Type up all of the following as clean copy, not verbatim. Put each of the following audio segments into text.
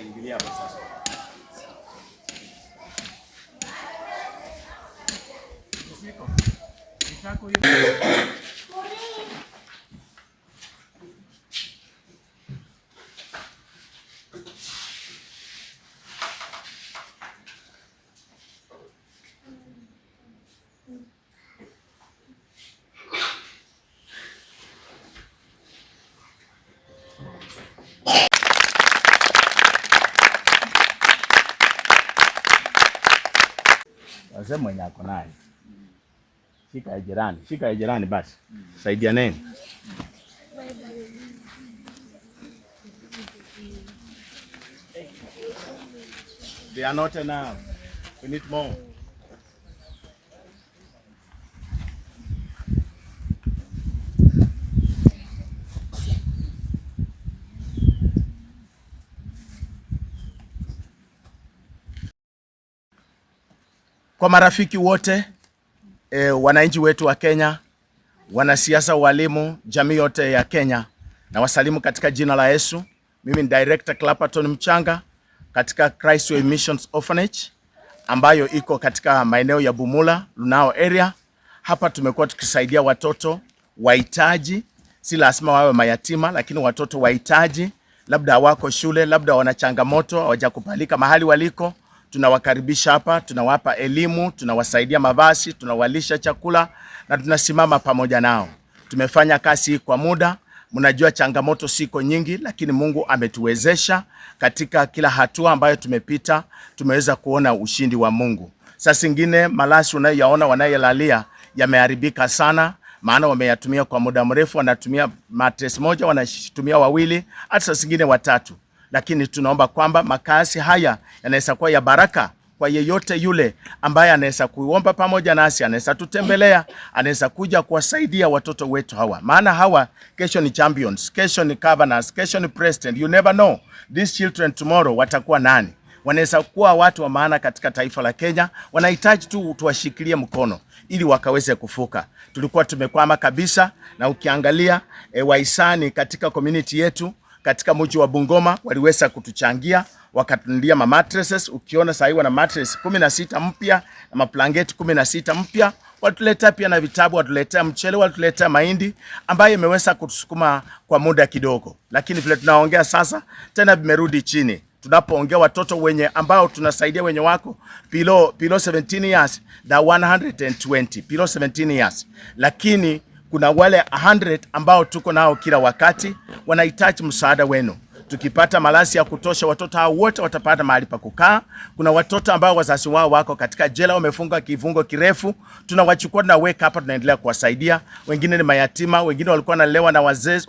Ingilia hapo sasa. Siko. Nitako hiyo. Wazee mwenye ako naye. Shika ya jirani basi. Saidia nini? They are not enough. We need more. Kwa marafiki wote, wananchi wetu wa Kenya, wanasiasa, walimu, jamii yote ya Kenya, na wasalimu katika jina la Yesu. Mimi ni Director Clapperton Mchanga katika Christ Way Missions Orphanage ambayo iko katika maeneo ya Bumula, Lunao area. Hapa tumekuwa tukisaidia watoto wahitaji, si lazima wawe mayatima, lakini watoto wahitaji, labda hawako shule, labda wana changamoto, hawajakupalika mahali waliko. Tunawakaribisha hapa, tunawapa elimu, tunawasaidia mavazi, tunawalisha chakula na tunasimama pamoja nao. Tumefanya kazi kwa muda, mnajua changamoto siko nyingi, lakini Mungu ametuwezesha katika kila hatua ambayo tumepita, tumeweza kuona ushindi wa Mungu. Sasa ingine malasi unayoyaona wanayelalia yameharibika sana, maana wameyatumia kwa muda mrefu, wanatumia mattress moja, wanatumia wawili, hata sasa ingine watatu. Lakini tunaomba kwamba makazi haya yanaweza kuwa ya baraka kwa yeyote yule ambaye anaweza kuomba pamoja nasi, anaweza tutembelea, anaweza kuja kuwasaidia watoto wetu hawa. Maana hawa kesho ni champions, kesho ni governors, kesho ni president. You never know these children tomorrow watakuwa nani. Wanaweza kuwa watu wa maana katika taifa la Kenya. Wanahitaji tu tuwashikilie mkono ili wakaweze kufuka. Tulikuwa tumekwama kabisa, na ukiangalia wahisani katika community yetu katika mji wa Bungoma waliweza kutuchangia, wakatunulia mattresses. Ukiona sasa hivi wana mattress 16 mpya na maplanketi 16 mpya. Watuletea pia na vitabu, watuletea mchele, watuletea mahindi ambayo imeweza kutusukuma kwa muda kidogo. Lakini vile tunaongea sasa tena vimerudi chini. Tunapoongea watoto wenye ambao tunasaidia wenye wako below 17 years na 120 below 17 years. Lakini kuna wale 100 ambao tuko nao kila wakati wanahitaji msaada wenu. Tukipata malazi ya kutosha, watoto hao wote watapata mahali pa kukaa. Kuna watoto ambao wazazi wao wako katika jela, wamefunga kifungo kirefu. Tunawachukua na weka hapa, tunaendelea kuwasaidia. Wengine ni mayatima, wengine walikuwa wanalelewa na wazee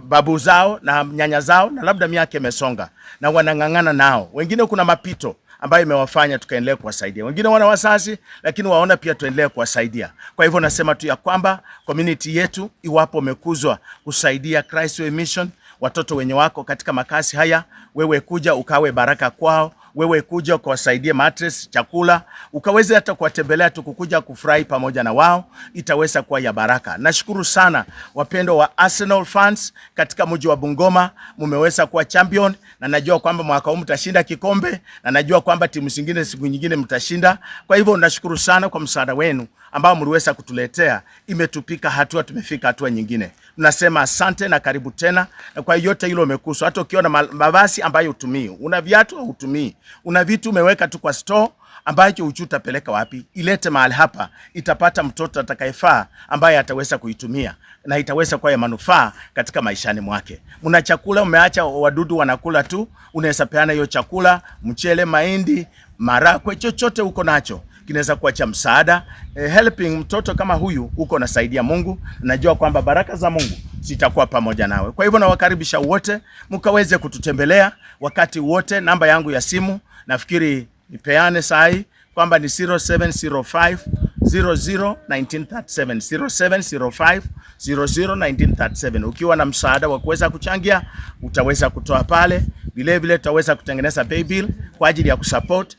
babu zao na nyanya zao, na labda miaka imesonga na wanang'ang'ana nao. Wengine kuna mapito ambayo imewafanya tukaendelea kuwasaidia. Wengine wana wazazi lakini waona pia tuendelee kuwasaidia. Kwa hivyo nasema tu ya kwamba community yetu, iwapo umekuzwa kusaidia Christ Way Mission, watoto wenye wako katika makazi haya, wewe kuja ukawe baraka kwao, wewe kuja kuwasaidia mattress, chakula, ukaweze hata kuwatembelea tu, kukuja kufurahi pamoja na wao, itaweza kuwa ya baraka. Nashukuru sana wapendo wa Arsenal fans katika mji wa Bungoma, mumeweza kuwa champion, na najua kwamba mwaka huu mtashinda kikombe, na najua kwamba timu zingine siku nyingine mtashinda. Kwa hivyo nashukuru sana kwa msaada wenu ambao mliweza kutuletea, imetupika hatua, tumefika hatua nyingine. Tunasema asante na karibu tena. Na kwa yote hilo umekuswa, hata ukiona mavazi ambayo utumii, una viatu au utumii, una vitu umeweka tu kwa store ambacho utapeleka wapi, ilete mahali hapa, itapata mtoto atakayefaa ambaye ataweza kuitumia na itaweza kuwa ya manufaa katika maishani mwake. Mna chakula umeacha wadudu wanakula tu, unaweza peana hiyo chakula, mchele, mahindi, marakwe, chochote uko nacho kinaweza kuwa cha msaada. Helping mtoto kama huyu uko nasaidia Mungu, najua kwamba baraka za Mungu zitakuwa pamoja nawe. Kwa hivyo nawakaribisha wote mkaweze kututembelea wakati wote. Namba yangu ya simu nafikiri nipeane sahi kwamba ni 0705 001937 0705 001937. Ukiwa na msaada wa kuweza kuchangia, utaweza kutoa pale. Vile vile tutaweza kutengeneza pay bill kwa ajili ya kusupport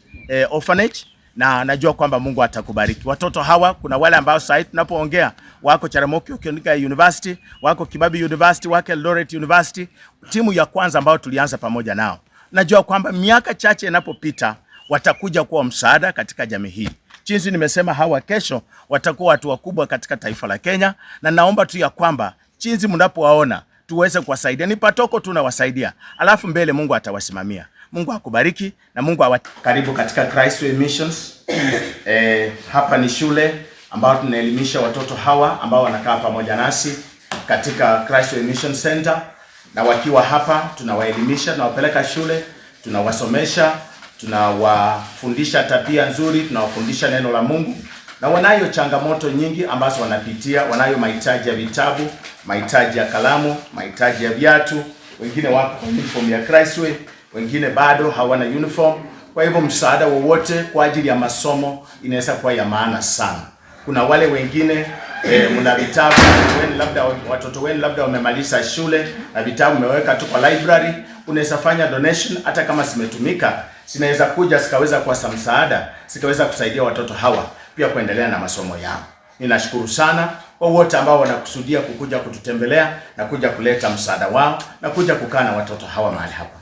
orphanage, na najua kwamba Mungu atakubariki. Watoto hawa, kuna wale ambao sasa tunapoongea wako Jaramogi Oginga University, wako Kibabii University, wako Eldoret University, timu ya kwanza ambao tulianza pamoja nao. Najua kwamba miaka chache inapopita watakuja kuwa msaada katika jamii hii. Jinsi nimesema, hawa kesho watakuwa watu wakubwa katika taifa la Kenya, na naomba tu ya kwamba jinsi mnapowaona tuweze kuwasaidia. Ni patoko tunawasaidia, alafu mbele Mungu atawasimamia. Mungu akubariki na Mungu karibu katika Christway Missions. Hapa ni shule ambao tunaelimisha watoto hawa ambao wanakaa pamoja nasi katika Christway Mission Center, na wakiwa hapa tunawaelimisha, tunawapeleka shule, tunawasomesha, tunawafundisha tabia nzuri, tunawafundisha neno la Mungu, na wanayo changamoto nyingi ambazo wanapitia. Wanayo mahitaji ya vitabu, mahitaji ya kalamu, mahitaji ya viatu. Wengine wako kwa uniform ya Christway, wengine bado hawana uniform. Kwa hivyo msaada wowote kwa ajili ya masomo inaweza kuwa ya maana sana. Kuna wale wengine mna vitabu, labda watoto wenu labda wamemaliza shule na vitabu mmeweka tu kwa library. Unaweza fanya donation, hata kama zimetumika zinaweza kuja zikaweza kuwa msaada, zikaweza kusaidia watoto hawa pia kuendelea na masomo yao. Ninashukuru sana kwa wote ambao wanakusudia kukuja kututembelea na kuja kuleta msaada wao na kuja kukaa na watoto hawa mahali hapa.